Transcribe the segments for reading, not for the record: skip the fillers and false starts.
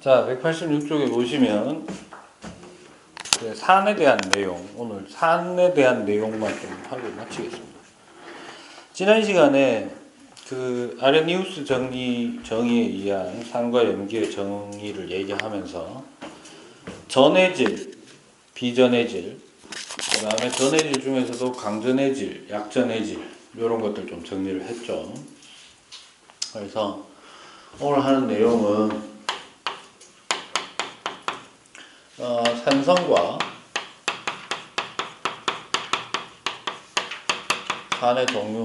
자, 186쪽에 보시면 산에 대한 내용, 오늘 산에 대한 내용만 좀 하고 마치겠습니다. 지난 시간에 그 아레니우스 정의에 의한 산과 염기의 정의를 얘기하면서 전의 질, 비전의 질, 그 다음에 전의 질 중에서도 강전의 질, 약전의 질 이런 것들 좀 정리를 했죠. 그래서 오늘 하는 내용은 산성과 산의 종류.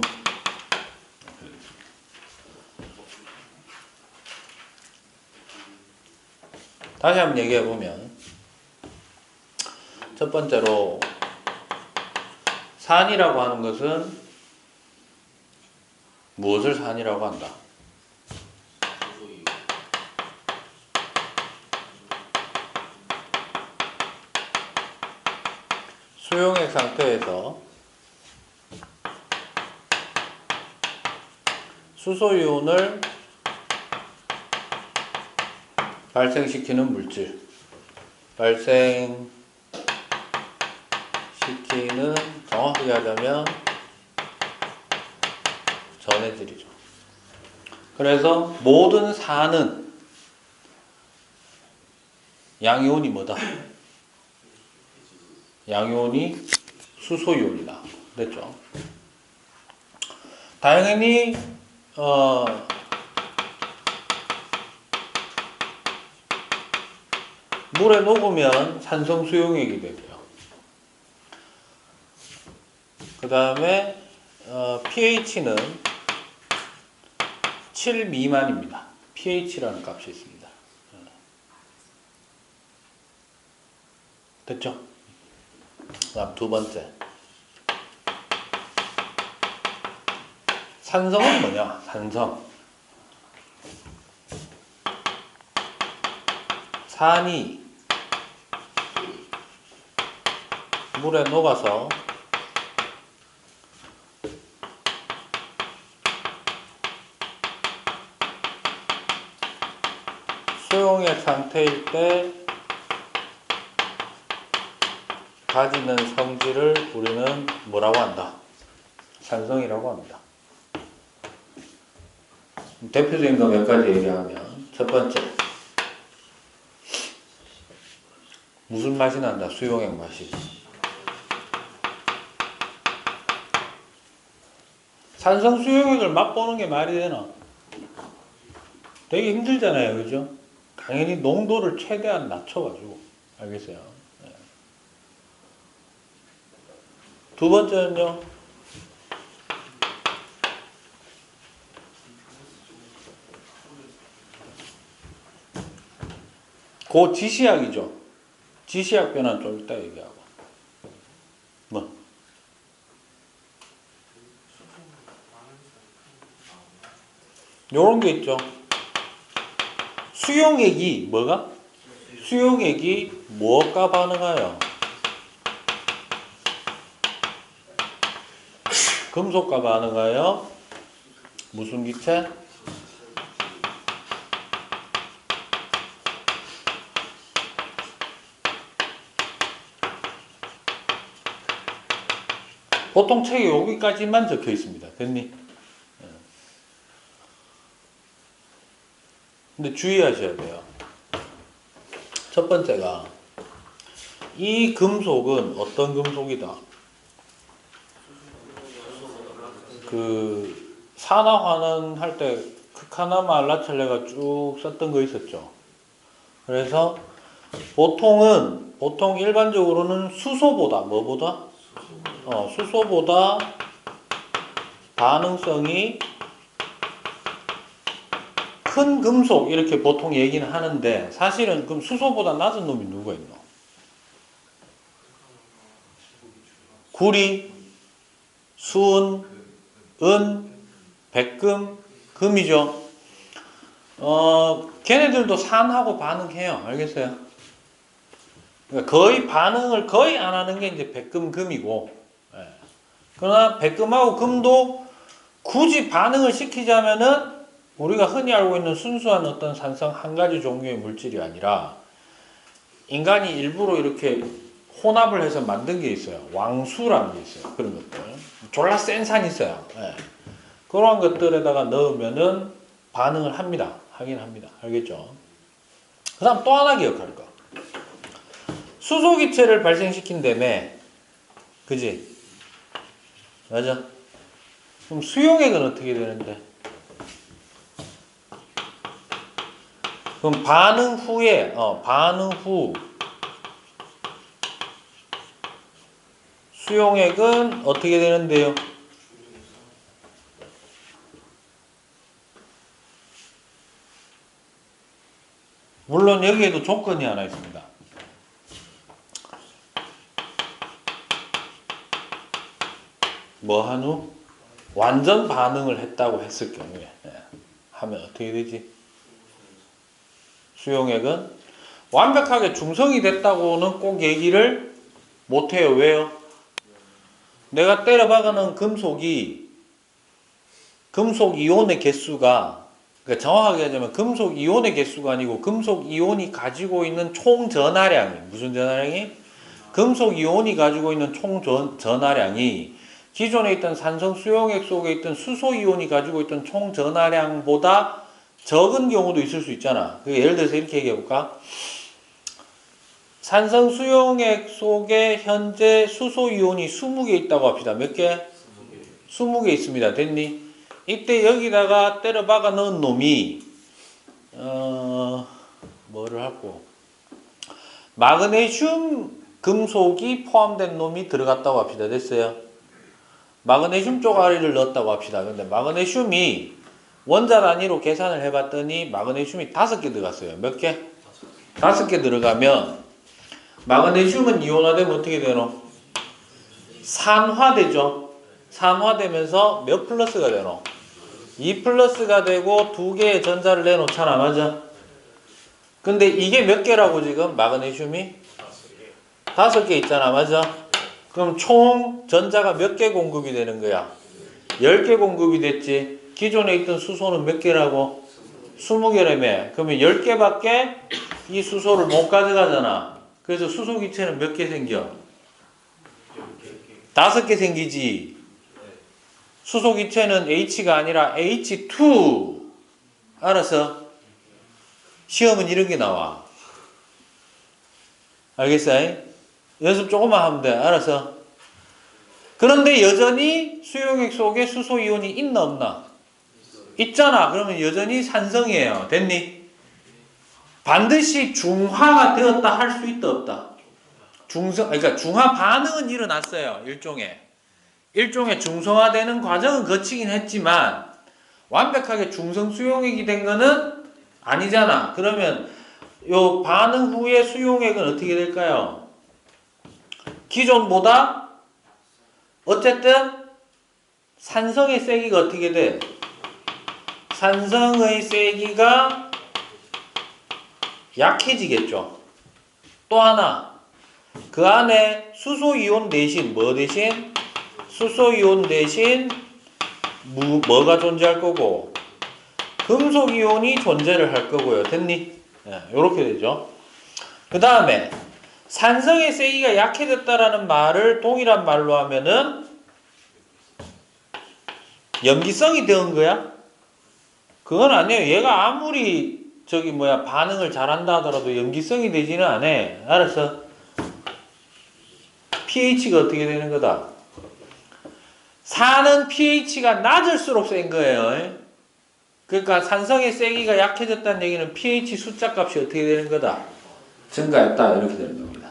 다시 한번 얘기해 보면, 첫 번째로 산이라고 하는 것은 무엇을 산이라고 한다? 수용액 상태에서 수소이온을 발생시키는 물질, 발생시키는, 정확하게 하자면 전해질이죠. 그래서 모든 산은 양이온이 뭐다? 양이온이 수소이온이다. 그랬죠. 당연히 물에 녹으면 산성 수용액이 되고요. 그 다음에 pH는 7 미만입니다. pH라는 값이 있습니다. 됐죠? 다음 두 번째. 산성은 뭐냐? 산성. 산이 물에 녹아서 수용액 상태일 때 가지는 성질을 우리는 뭐라고 한다? 산성이라고 합니다. 대표적인 거 몇 가지 얘기하면, 첫 번째, 무슨 맛이 난다? 수용액 맛이. 산성 수용액을 맛보는 게 말이 되나? 되게 힘들잖아요, 그죠? 당연히 농도를 최대한 낮춰가지고. 알겠어요? 네. 두 번째는요, 그 지시약이죠. 지시약 변화는 좀 이따 얘기하고. 뭐? 요런 게 있죠. 수용액이 뭐가? 수용액이 무엇과 반응하여? 금속과 반응하여 무슨 기체? 보통 책에 여기까지만 적혀 있습니다. 됐니? 근데 주의하셔야 돼요. 첫 번째가, 이 금속은 어떤 금속이다? 그 산화환원 할 때 크카나마 알라첼레가 쭉 썼던 거 있었죠. 그래서 보통 일반적으로는 수소보다 뭐보다? 수소보다 반응성이 큰 금속 이렇게 보통 얘기는 하는데, 사실은 그럼 수소보다 낮은 놈이 누가 있노? 구리, 수은, 은, 백금, 금이죠. 걔네들도 산하고 반응해요. 알겠어요? 그러니까 거의 반응을 거의 안 하는 게 이제 백금, 금이고, 그러나 백금하고 금도 굳이 반응을 시키자면은 우리가 흔히 알고 있는 순수한 어떤 산성 한 가지 종류의 물질이 아니라 인간이 일부러 이렇게 혼합을 해서 만든 게 있어요. 왕수라는 게 있어요. 그런 것들. 졸라 센 산이 있어요. 예. 그러한 것들에다가 넣으면은 반응을 합니다. 하긴 합니다. 알겠죠? 그 다음 또 하나 기억할 거. 수소기체를 발생시킨다며. 그지? 맞아? 그럼 수용액은 어떻게 되는데? 그럼 반응 후 수용액은 어떻게 되는데요? 물론 여기에도 조건이 하나 있습니다. 뭐 한 후? 완전 반응을 했다고 했을 경우에 하면 어떻게 되지? 수용액은 완벽하게 중성이 됐다고는 꼭 얘기를 못해요. 왜요? 내가 때려박아놓은 금속 이온의 개수가, 그러니까 정확하게 하자면 금속 이온의 개수가 아니고 금속 이온이 가지고 있는 총 전하량이, 무슨 전하량이? 금속 이온이 가지고 있는 총 전하량이 기존에 있던 산성 수용액 속에 있던 수소 이온이 가지고 있던 총 전하량보다 적은 경우도 있을 수 있잖아. 예를 들어서 이렇게 얘기해 볼까? 산성 수용액 속에 현재 수소 이온이 20개 있다고 합시다. 몇 개? 20개 있습니다. 됐니? 이때 여기다가 때려 박아 넣은 놈이 뭐를 하고 마그네슘 금속이 포함된 놈이 들어갔다고 합시다. 됐어요? 마그네슘 쪼가리를 넣었다고 합시다. 근데 마그네슘이 원자 단위로 계산을 해봤더니 마그네슘이 5개 들어갔어요. 몇 개? 5개 들어가면 마그네슘은 이온화되면 어떻게 되노? 산화되죠. 산화되면서 몇 플러스가 되노? 2 플러스가 되고 2개의 전자를 내놓잖아. 맞아? 근데 이게 몇 개라고 지금? 마그네슘이? 5개 있잖아. 맞아? 그럼 총 전자가 몇 개 공급이 되는 거야? 10개 공급이 됐지. 기존에 있던 수소는 몇 개라고? 20개라며. 그러면 10개밖에 이 수소를 못 가져가잖아. 그래서 수소 기체는 몇 개 생겨? 5개 생기지. 수소 기체는 H가 아니라 H2. 알았어? 시험은 이런 게 나와. 알겠어? 연습 조금만 하면 돼. 알았어? 그런데 여전히 수용액 속에 수소 이온이 있나 없나? 있잖아. 그러면 여전히 산성이에요. 됐니? 반드시 중화가 되었다 할 수 있다 없다? 그러니까 중화 반응은 일어났어요. 일종의 중성화되는 과정은 거치긴 했지만 완벽하게 중성 수용액이 된 거는 아니잖아. 그러면 요 반응 후의 수용액은 어떻게 될까요? 기존보다 어쨌든 산성의 세기가 어떻게 돼? 산성의 세기가 약해지겠죠. 또 하나, 그 안에 수소이온 대신 뭐 대신? 수소이온 대신 뭐가 존재할 거고 금속이온이 존재를 할 거고요. 됐니? 이렇게 되죠. 그 다음에 산성의 세기가 약해졌다라는 말을 동일한 말로 하면은 염기성이 되는 거야? 그건 아니에요. 얘가 아무리 반응을 잘한다 하더라도 염기성이 되지는 않아. 알았어? pH가 어떻게 되는 거다? 산은 pH가 낮을수록 센 거예요. 그러니까 산성의 세기가 약해졌다는 얘기는 pH 숫자 값이 어떻게 되는 거다? 증가했다. 이렇게 되는 겁니다.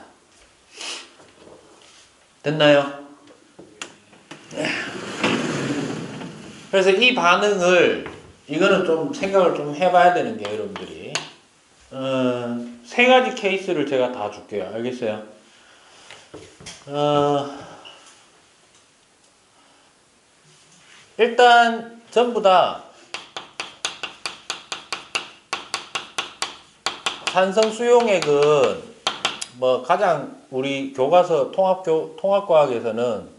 됐나요? 그래서 이 반응을 이거는 좀 생각을 좀 해봐야 되는 게 여러분들이 3가지 케이스를 제가 다 줄게요. 알겠어요? 일단 전부 다 산성 수용액은 뭐 가장 우리 교과서 통합과학에서는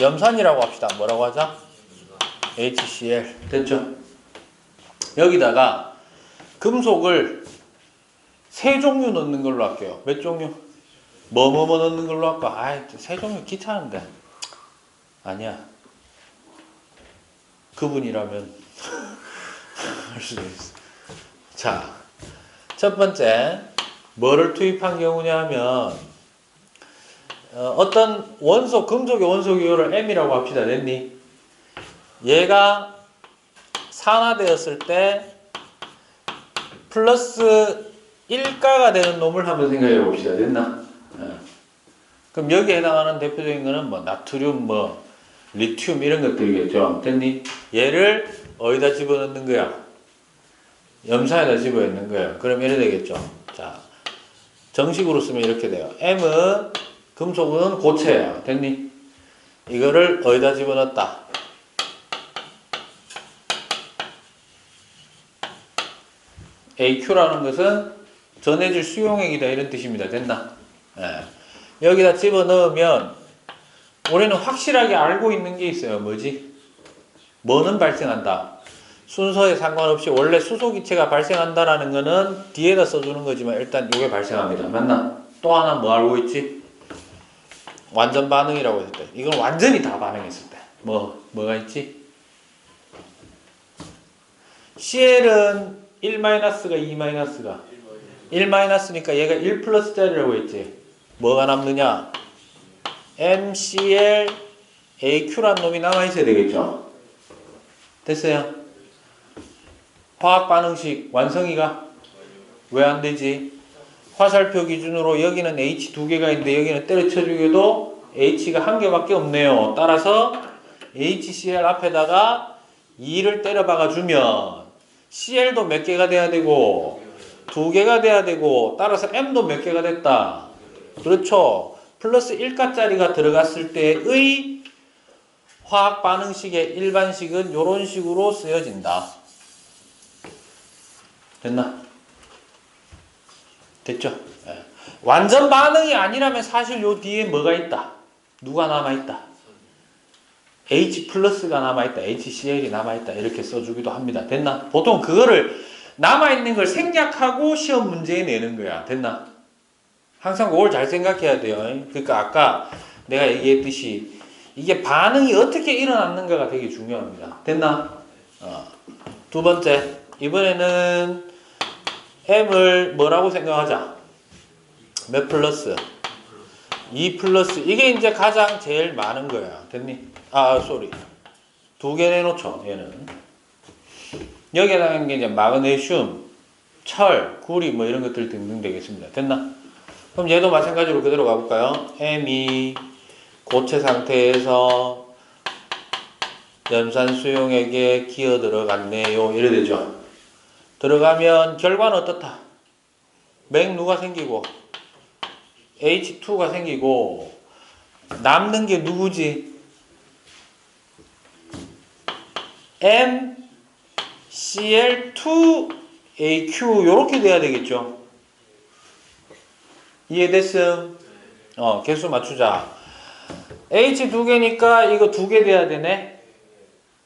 염산이라고 합시다. 뭐라고 하자? HCl. 됐죠? 여기다가 금속을 세 종류 넣는 걸로 할게요. 몇 종류? 뭐뭐뭐 넣는 걸로 할까? 아이, 세 종류 귀찮은데. 아니야. 그분이라면 할 수도 있어. 자, 첫 번째 뭐를 투입한 경우냐 하면 어떤 원소, 금속의 원소 기호를 M이라고 합시다. 됐니? 얘가 산화되었을 때 플러스 1가가 되는 놈을 한번 생각해 봅시다. 됐나? 그럼 여기에 해당하는 대표적인 거는 뭐 나트륨, 뭐 리튬 이런 것들이겠죠. 됐니? 얘를 어디다 집어넣는 거야? 염산에다 집어넣는 거예요. 그럼 이래 되겠죠. 자, 정식으로 쓰면 이렇게 돼요. M은 금속은 고체예요. 됐니? 이거를 어디다 집어넣었다? AQ라는 것은 전해질 수용액이다 이런 뜻입니다. 됐나? 예. 여기다 집어넣으면 우리는 확실하게 알고 있는 게 있어요. 뭐지? 뭐는 발생한다. 순서에 상관없이 원래 수소기체가 발생한다라는 거는 뒤에다 써주는 거지만 일단 이게 발생합니다. 맞나? 또 하나 뭐 알고 있지? 완전 반응이라고 했을 때. 이건 완전히 다 반응했을 때. 뭐가 있지? CL은 1-가 2-가 1-니까 얘가 1 플러스짜리라고 했지. 뭐가 남느냐? MCl AQ란 놈이 남아있어야 되겠죠. 됐어요? 화학 반응식 완성이가 왜 안 되지? 화살표 기준으로 여기는 H 2개가 있는데 여기는 때려쳐주기도 H가 1개밖에 없네요. 따라서 HCl 앞에다가 2를 때려 박아주면 CL도 몇 개가 돼야 되고 2개가 돼야 되고 따라서 M도 몇 개가 됐다. 그렇죠. 플러스 1가짜리가 들어갔을 때의 화학 반응식의 일반식은 이런 식으로 쓰여진다. 됐나? 됐죠? 예. 완전 반응이 아니라면 사실 요 뒤에 뭐가 있다? 누가 남아있다? H 플러스가 남아있다. HCl이 남아있다. 이렇게 써주기도 합니다. 됐나? 보통 그거를 남아있는 걸 생략하고 시험 문제에 내는 거야. 됐나? 항상 그걸 잘 생각해야 돼요. 그러니까 아까 내가 얘기했듯이 이게 반응이 어떻게 일어났는가가 되게 중요합니다. 됐나? 두 번째, 이번에는 M을 뭐라고 생각하자? 몇 플러스? 2 플러스. 이게 이제 가장 제일 많은 거야. 됐니? 쏘리. 2개 내놓죠, 얘는. 여기에 해당하는 게 이제 마그네슘, 철, 구리 뭐 이런 것들 등등 되겠습니다. 됐나? 그럼 얘도 마찬가지로 그대로 가볼까요? M이 고체 상태에서 염산 수용액에 기어 들어갔네요. 이래 되죠. 들어가면 결과는 어떻다? 맥 누가 생기고 H2가 생기고 남는 게 누구지? MCl2AQ 요렇게 돼야 되겠죠. 이해됐음? 개수 맞추자. H 2개니까 이거 2개 돼야 되네.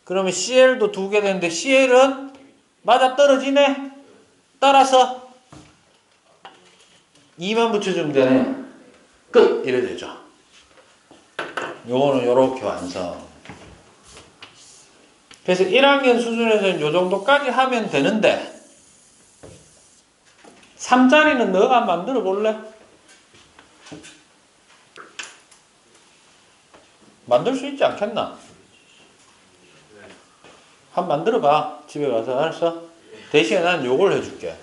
그러면 CL도 2개 되는데 CL은 맞아 떨어지네. 따라서 2만 붙여주면 되네. 끝! 이래 되죠. 요거는 요렇게 완성. 그래서 1학년 수준에서는 요 정도까지 하면 되는데 3짜리는 너가 만들어 볼래? 만들 수 있지 않겠나? 한번 만들어봐. 집에 가서. 알았어? 대신에 난 요걸 해줄게.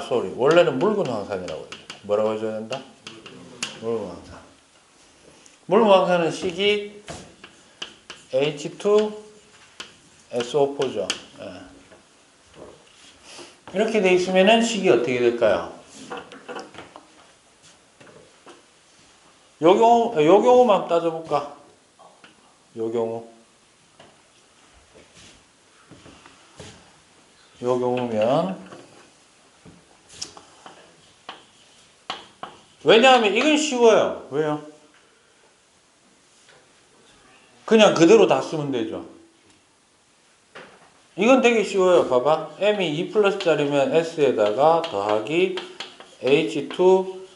쏘리. 원래는 묽은 황산이라고 해요. 뭐라고 해줘야 된다? 묽은 황산. 묽은 황산은 식이 H2SO4죠. 이렇게 돼 있으면은 식이 어떻게 될까요? 요 경우만 따져볼까? 요 경우면 왜냐하면 이건 쉬워요. 왜요? 그냥 그대로 다 쓰면 되죠. 이건 되게 쉬워요. 봐봐. m이 2 플러스짜리면 s에다가 더하기 h2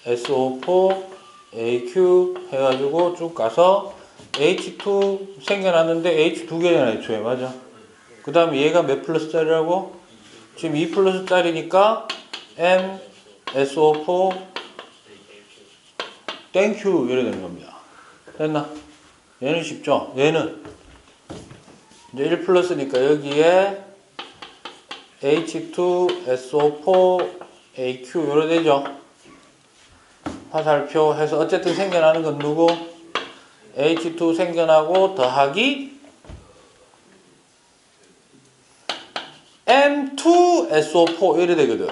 SO4 AQ 해가지고 쭉 가서 H2 생겨났는데 H 두 개잖아, 애초에. 맞아. 그 다음에 얘가 몇 플러스짜리라고? 지금 2 플러스짜리니까 M SO4 땡큐 이래 되는 겁니다. 됐나? 얘는 쉽죠? 얘는 이제 1 플러스니까 여기에 H2 SO4 AQ 이래 되죠? 화살표 해서 어쨌든 생겨나는 건 누구? H2 생겨나고 더하기 M2SO4 이래 되거든.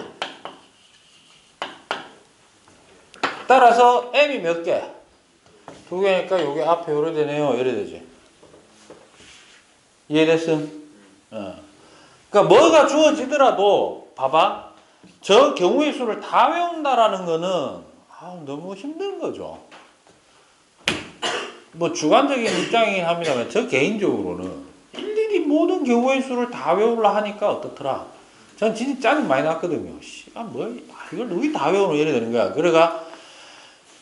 따라서 M이 몇 개? 두 개니까 요게 앞에 요래 되네요. 이래 되지. 이해됐음? 그러니까 뭐가 주어지더라도 봐봐. 저 경우의 수를 다 외운다라는 거는 너무 힘든 거죠. 뭐 주관적인 입장이긴 합니다만 저 개인적으로는 일일이 모든 경우의 수를 다 외우려 하니까 어떻더라. 전 진짜 짜증 많이 났거든요. 이걸 우리 다 외우노 이래 되는 거야. 그래가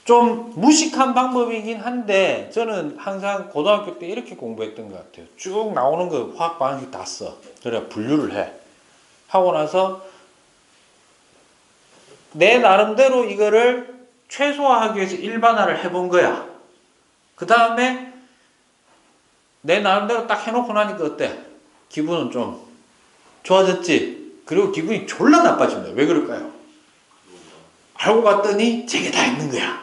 좀 무식한 방법이긴 한데 저는 항상 고등학교 때 이렇게 공부했던 것 같아요. 쭉 나오는 거 화학 방식 다 써. 그래 분류를 해. 하고 나서 내 나름대로 이거를 최소화하기 위해서 일반화를 해본 거야. 그 다음에 내 나름대로 딱 해놓고 나니까 어때? 기분은 좀 좋아졌지? 그리고 기분이 졸라 나빠집니다. 왜 그럴까요? 알고 봤더니 저게 다 있는 거야.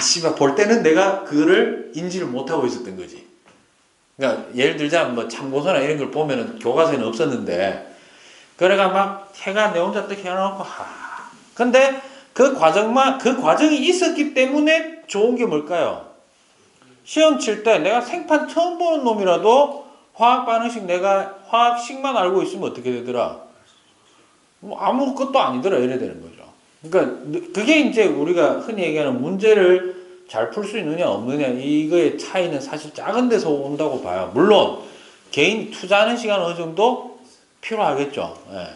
씨발 볼 때는 내가 그거를 인지를 못하고 있었던 거지. 그러니까 예를 들자면 뭐 참고서나 이런 걸 보면은 교과서에는 없었는데 그래가 막 해가 내 혼자 딱 해놓고 근데 그 과정이 있었기 때문에 좋은 게 뭘까요? 시험 칠 때 내가 생판 처음 보는 놈이라도 화학 반응식 내가 화학식만 알고 있으면 어떻게 되더라? 뭐 아무것도 아니더라 이래 되는 거죠. 그러니까 그게 이제 우리가 흔히 얘기하는 문제를 잘 풀 수 있느냐 없느냐 이거의 차이는 사실 작은 데서 온다고 봐요. 물론 개인 투자하는 시간은 어느 정도 필요하겠죠. 예.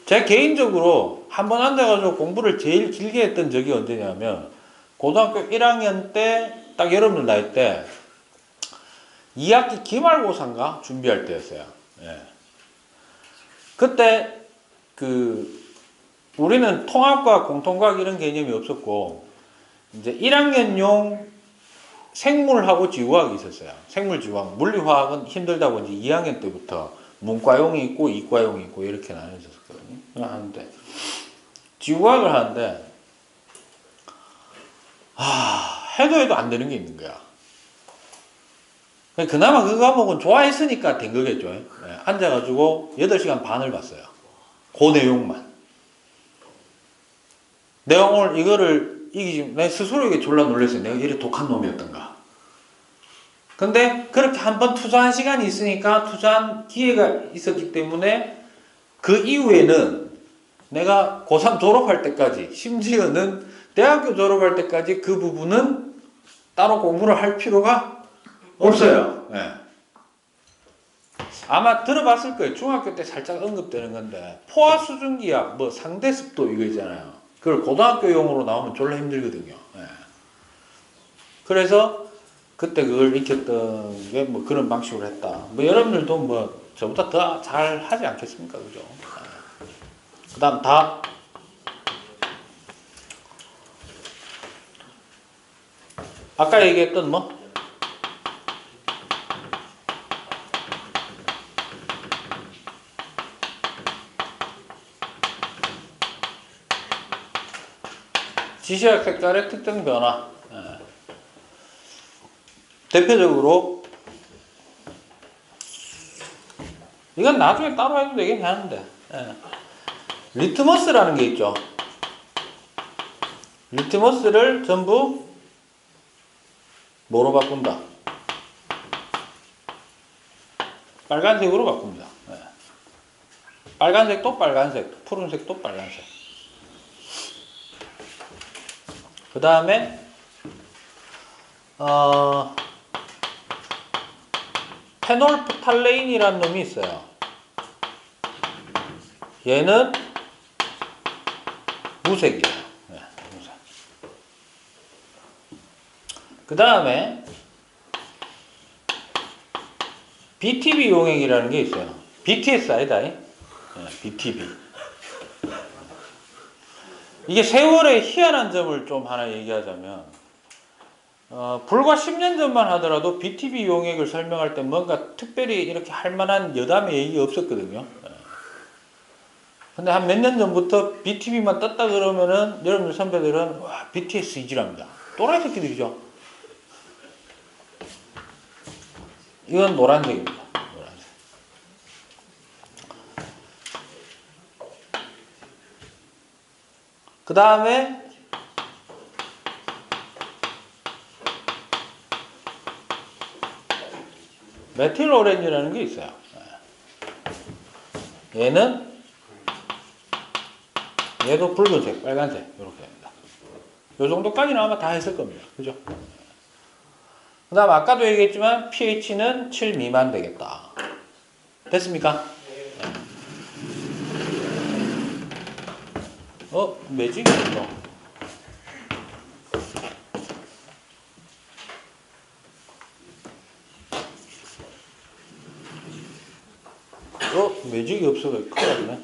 제가 개인적으로 한번 앉아가지고 공부를 제일 길게 했던 적이 언제냐면 고등학교 1학년 때 딱 여러분들 나이 때 2학기 기말고사인가 준비할 때였어요. 예. 그때 우리는 통합과학, 공통과학 이런 개념이 없었고 이제 1학년용 생물하고 지구과학이 있었어요. 생물지구과학, 물리화학은 힘들다고 이제 2학년 때부터 문과용이 있고 이과용이 있고 이렇게 나뉘어졌거든요. 하는데 지구과학을 하는데 해도 안 되는 게 있는 거야. 그나마 그 과목은 좋아했으니까 된 거겠죠. 네, 앉아가지고 8시간 반을 봤어요. 그 내용만. 내가 오늘 이거를 내 스스로에게 졸라 놀랐어요. 내가 이렇게 독한 놈이었던가. 근데 그렇게 한번 투자한 시간이 있으니까 투자한 기회가 있었기 때문에 그 이후에는 내가 고3 졸업할 때까지 심지어는 대학교 졸업할 때까지 그 부분은 따로 공부를 할 필요가 없어요. 네. 아마 들어봤을 거예요. 중학교 때 살짝 언급되는 건데 포화수증기압, 뭐 상대습도 이거 있잖아요. 그걸 고등학교용으로 나오면 졸라 힘들거든요. 네. 그래서 그때 그걸 익혔던 게 뭐 그런 방식으로 했다. 뭐 여러분들도 뭐 저보다 더 잘 하지 않겠습니까? 그죠? 네. 그 다음 아까 얘기했던 뭐? 지시약 색깔의 특정 변화. 대표적으로 이건 나중에 따로 해도 되긴 하는데 리트머스라는 게 있죠. 리트머스를 전부 뭐로 바꾼다? 빨간색으로 바꿉니다. 빨간색도 빨간색, 푸른색도 빨간색. 그 다음에 페놀프탈레인이라는 놈이 있어요. 얘는 무색이에요. 네, 무색. 그 다음에 BTB 용액이라는 게 있어요. BTS 아니다. 네, BTB. 이게 세월의 희한한 점을 좀 하나 얘기하자면, 불과 10년 전만 하더라도 BTB 용액을 설명할 때 뭔가 특별히 이렇게 할 만한 여담의 얘기가 없었거든요. 근데 한 몇 년 전부터 BTB만 떴다 그러면은 여러분들 선배들은 와, BTS 이질합니다. 또라이 새끼들이죠. 이건 노란색입니다. 노란색. 그 다음에 메틸 오렌지라는 게 있어요. 얘도 붉은색, 빨간색 이렇게 됩니다. 이 정도까지는 아마 다 했을 겁니다. 그죠? 그 다음 아까도 얘기했지만 pH는 7 미만 되겠다. 됐습니까? 매직이 있어. 매직이 없어서 큰일 났네.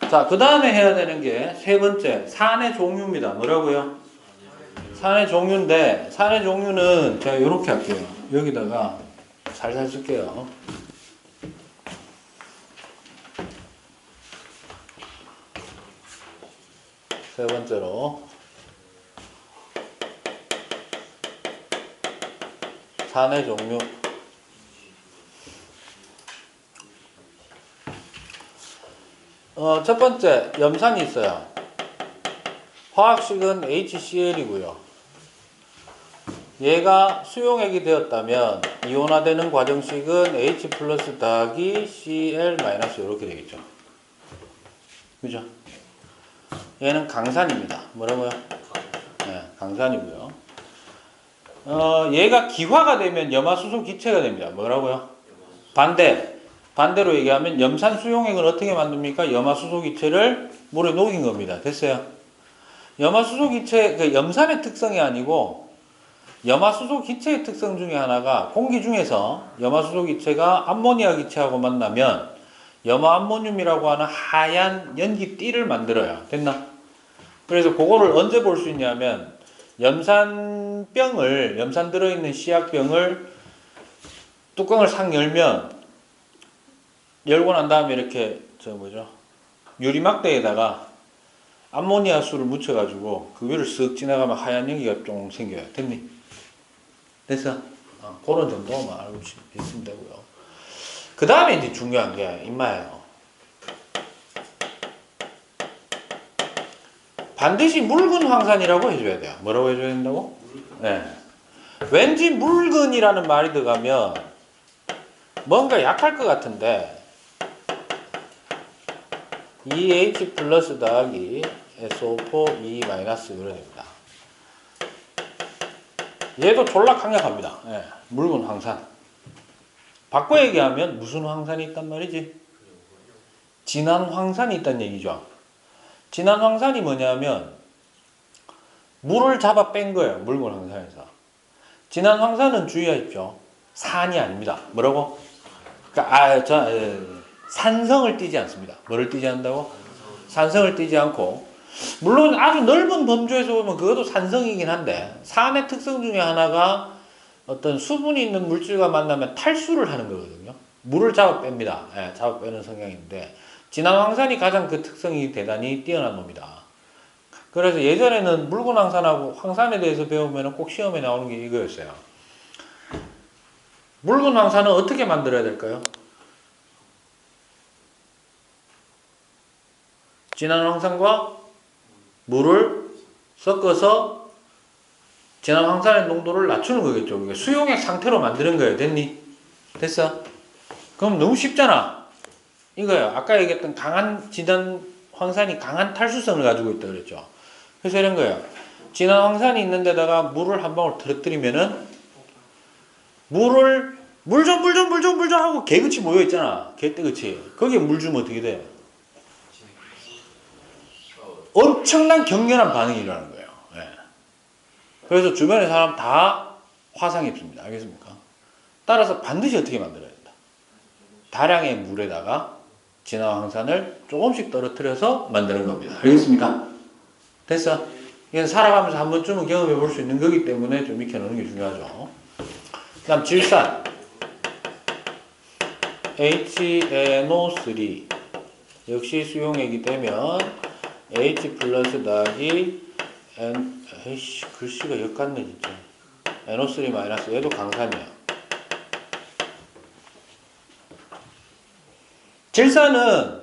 자, 그 다음에 해야 되는 게 세 번째, 산의 종류입니다. 뭐라고요? 산의 종류인데, 산의 종류는 제가 이렇게 할게요. 여기다가 살살 쓸게요. 세 번째로, 산의 종류. 첫 번째, 염산이 있어요. 화학식은 HCl이고요. 얘가 수용액이 되었다면 이온화되는 과정식은 H 플러스 더하기 Cl 마이너스 이렇게 되겠죠. 그죠? 얘는 강산입니다. 뭐라고요? 네, 강산이고요. 얘가 기화가 되면 염화수소 기체가 됩니다. 뭐라고요? 반대로 얘기하면 염산 수용액을 어떻게 만듭니까? 염화수소 기체를 물에 녹인 겁니다. 됐어요? 염화수소 기체, 그 염산의 특성이 아니고 염화수소 기체의 특성 중에 하나가 공기 중에서 염화수소 기체가 암모니아 기체하고 만나면 염화암모늄이라고 하는 하얀 연기띠를 만들어요. 됐나? 그래서 그거를 언제 볼 수 있냐면 염산 들어있는 씨앗병을 뚜껑을 싹 열면 열고 난 다음에 이렇게 유리막대에다가 암모니아 수를 묻혀가지고 그 위를 쓱 지나가면 하얀 연기가 좀 생겨요. 됐니? 됐어? 그런 정도만 알고 있으면 되고요. 그 다음에 이제 중요한 게 임마예요. 반드시 묽은 황산이라고 해줘야 돼요. 뭐라고 해줘야 된다고? 네. 왠지 묽은이라는 말이 들어가면 뭔가 약할 것 같은데 EH 플러스 더하기 SO4 E 마이너스 이래 됩니다. 얘도 졸라 강력합니다. 예, 묽은 황산. 바꿔 얘기하면 무슨 황산이 있단 말이지? 진한 황산이 있다는 얘기죠. 진한 황산이 뭐냐면 물을 잡아 뺀 거예요. 묽은 황산에서. 진한 황산은 주의하십시오. 산이 아닙니다. 뭐라고? 그러니까 산성을 띠지 않습니다. 뭐를 띠지 않는다고? 산성을 띠지 않고, 물론 아주 넓은 범주에서 보면 그것도 산성이긴 한데 산의 특성 중에 하나가 어떤 수분이 있는 물질과 만나면 탈수를 하는 거거든요. 물을 잡아 뺍니다. 예, 잡아 빼는 성향인데 진한 황산이 가장 그 특성이 대단히 뛰어난 놈이다. 그래서 예전에는 묽은 황산하고 황산에 대해서 배우면 꼭 시험에 나오는 게 이거였어요. 묽은 황산은 어떻게 만들어야 될까요? 진한 황산과 물을 섞어서 진한 황산의 농도를 낮추는 거겠죠. 그러니까 수용액 상태로 만드는 거예요. 됐니? 됐어? 그럼 너무 쉽잖아. 이거예요. 아까 얘기했던 진한 황산이 강한 탈수성을 가지고 있다 그랬죠. 그래서 이런 거예요. 진한 황산이 있는 데다가 물을 한 방울 터뜨리면은 물을 물 좀, 물 좀, 물 좀, 물 좀 하고 개그치 모여있잖아. 개떼그치. 거기에 물 주면 어떻게 돼? 엄청난 격렬한 반응이 일어나는 거예요. 예. 그래서 주변의 사람 다 화상 입습니다. 알겠습니까? 따라서 반드시 어떻게 만들어야 된다. 다량의 물에다가 진화황산을 조금씩 떨어뜨려서 만드는 겁니다. 알겠습니까? 됐어? 이건 살아가면서 한 번쯤은 경험해 볼 수 있는 거기 때문에 좀 익혀놓는 게 중요하죠. 그 다음 질산 HNO3 역시 수용액이 되면 H 플러스 더하기 에이씨 글씨가 역같네 진짜. NO3 마이너스 얘도 강산이야. 질산은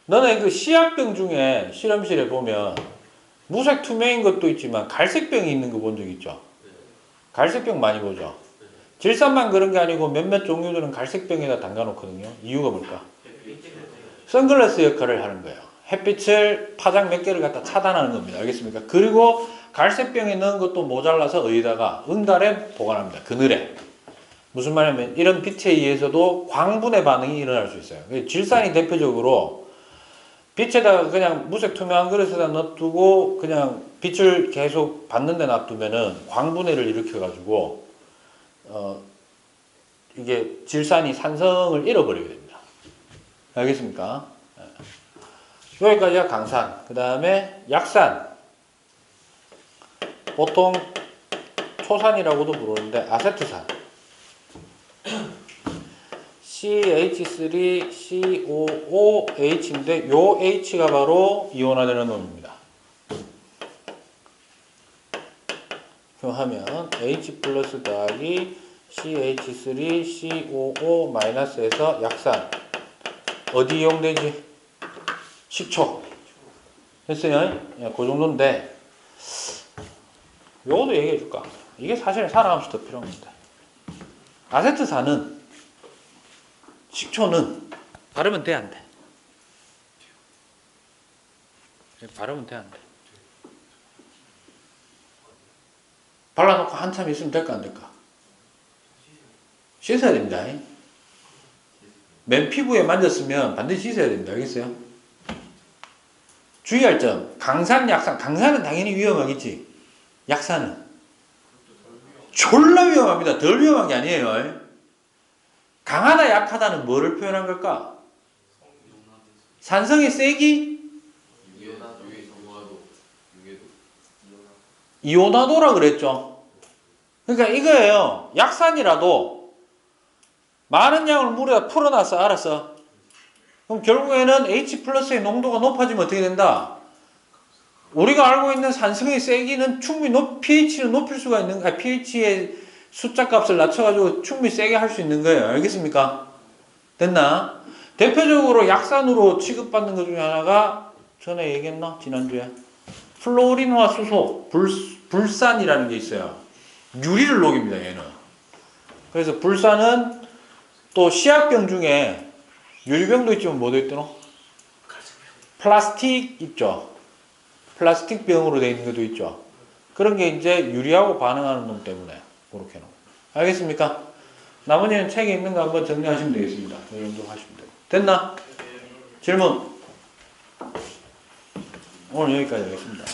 너네 그 시약병 중에 실험실에 보면 무색 투명인 것도 있지만 갈색병이 있는 거 본 적 있죠? 갈색병 많이 보죠? 질산만 그런 게 아니고 몇몇 종류들은 갈색병에다 담가놓거든요. 이유가 뭘까? 선글라스 역할을 하는 거예요. 햇빛을 파장 몇 개를 갖다 차단하는 겁니다. 알겠습니까? 그리고 갈색병에 넣은 것도 모자라서 어디다가 응달에 보관합니다. 그늘에. 무슨 말이냐면 이런 빛에 의해서도 광분해 반응이 일어날 수 있어요. 질산이 대표적으로 빛에다가 그냥 무색 투명한 그릇에다 놔두고 그냥 빛을 계속 받는 데 놔두면은 광분해를 일으켜가지고 이게 질산이 산성을 잃어버리게 됩니다. 알겠습니까? 여기까지가 강산. 그 다음에 약산. 보통 초산이라고도 부르는데 아세트산. CH3COOH인데 요 H가 바로 이온화되는 놈입니다. 그럼 하면 H 플러스 더하기 CH3COO 마이너스에서 약산. 어디 이용되지? 식초. 됐어요? 그 정도인데 요것도 얘기해 줄까? 이게 사실 살아가면서 더 필요한 건데. 아세트산은 식초는 바르면 돼, 안 돼? 바르면 돼, 안 돼? 발라놓고 한참 있으면 될까, 안 될까? 씻어야 됩니다. 맨 피부에 만졌으면 반드시 씻어야 됩니다. 알겠어요? 주의할 점, 강산, 약산. 강산은 당연히 위험하겠지. 약산은 졸라 위험합니다. 덜 위험한 게 아니에요. 강하다, 약하다는 뭐를 표현한 걸까? 산성의 세기? 이온화도라 그랬죠. 그러니까 이거예요. 약산이라도 많은 양을 물에다 풀어놨어. 알았어. 그럼 결국에는 H 플러스의 농도가 높아지면 어떻게 된다? 우리가 알고 있는 산성의 세기는 충분히 pH를 높일 수가 있는, pH의 숫자 값을 낮춰가지고 충분히 세게 할 수 있는 거예요. 알겠습니까? 됐나? 대표적으로 약산으로 취급받는 것 중에 하나가 전에 얘기했나? 지난주에 플로린화 수소, 불산이라는 게 있어요. 유리를 녹입니다. 얘는. 그래서 불산은 또 시약병 중에 유리병도 있지만 뭐도 있더노? 플라스틱 있죠. 플라스틱 병으로 되어 있는 것도 있죠. 그런 게 이제 유리하고 반응하는 놈 때문에 그렇게 놓은. 알겠습니까? 나머지는 책에 있는 거 한번 정리하시면 되겠습니다. 이 정도 하시면 돼요. 됐나? 질문. 오늘 여기까지 하겠습니다.